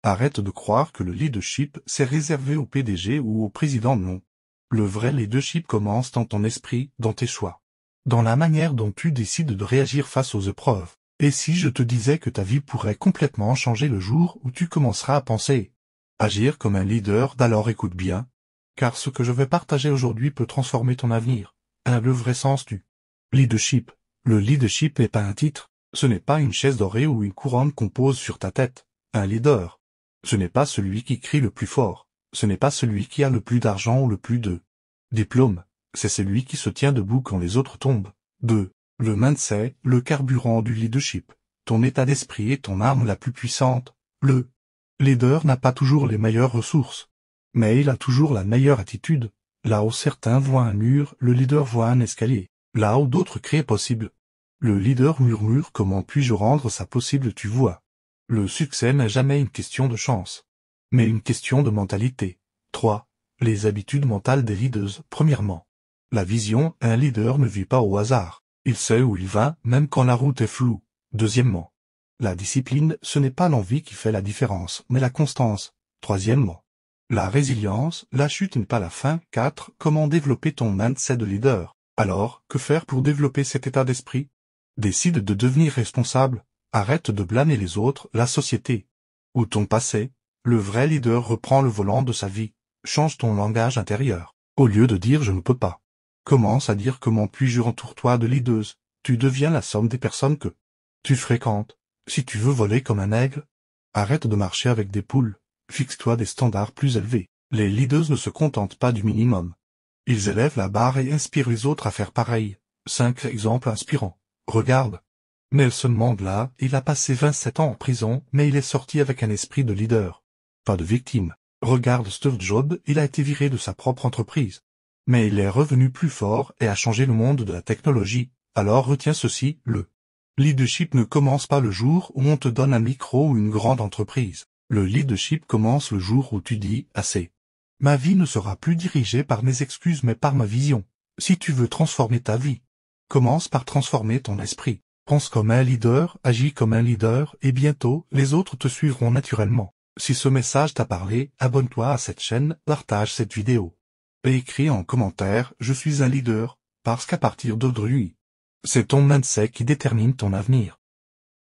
Arrête de croire que le leadership c'est réservé au PDG ou au président, non. Le vrai leadership commence dans ton esprit, dans tes choix. Dans la manière dont tu décides de réagir face aux épreuves. Et si je te disais que ta vie pourrait complètement changer le jour où tu commenceras à penser, agir comme un leader, alors écoute bien. Car ce que je vais partager aujourd'hui peut transformer ton avenir. Le vrai sens du leadership. Le leadership n'est pas un titre. Ce n'est pas une chaise dorée ou une couronne qu'on pose sur ta tête. Un leader. Ce n'est pas celui qui crie le plus fort. Ce n'est pas celui qui a le plus d'argent ou le plus de diplômes. C'est celui qui se tient debout quand les autres tombent. 2. Le mindset, le carburant du leadership. Ton état d'esprit est ton arme la plus puissante. Le leader n'a pas toujours les meilleures ressources. Mais il a toujours la meilleure attitude. Là où certains voient un mur, le leader voit un escalier. Là où d'autres créent possible. Le leader murmure comment puis-je rendre ça possible, tu vois. Le succès n'est jamais une question de chance. Mais une question de mentalité. 3. Les habitudes mentales des leaders. Premièrement. La vision, un leader ne vit pas au hasard. Il sait où il va, même quand la route est floue. Deuxièmement. La discipline, ce n'est pas l'envie qui fait la différence, mais la constance. Troisièmement. La résilience, la chute n'est pas la fin. 4. Comment développer ton mindset de leader? Alors, que faire pour développer cet état d'esprit? Décide de devenir responsable. Arrête de blâmer les autres, la société. Ou ton passé. Le vrai leader reprend le volant de sa vie. Change ton langage intérieur. Au lieu de dire je ne peux pas. Commence à dire comment puis-je. Entoure-toi de leaders. Tu deviens la somme des personnes que tu fréquentes. Si tu veux voler comme un aigle, arrête de marcher avec des poules. Fixe-toi des standards plus élevés. Les leaders ne se contentent pas du minimum. Ils élèvent la barre et inspirent les autres à faire pareil. 5 exemples inspirants. Regarde. Nelson Mandela, il a passé 27 ans en prison, mais il est sorti avec un esprit de leader. Pas de victime. Regarde Steve Jobs, il a été viré de sa propre entreprise. Mais il est revenu plus fort et a changé le monde de la technologie. Alors retiens ceci, le leadership ne commence pas le jour où on te donne un micro ou une grande entreprise. Le leadership commence le jour où tu dis « assez ». Ma vie ne sera plus dirigée par mes excuses mais par ma vision. Si tu veux transformer ta vie, commence par transformer ton esprit. Pense comme un leader, agis comme un leader, et bientôt, les autres te suivront naturellement. Si ce message t'a parlé, abonne-toi à cette chaîne, partage cette vidéo. Et écris en commentaire « Je suis un leader », parce qu'à partir d'aujourd'hui, c'est ton mindset qui détermine ton avenir.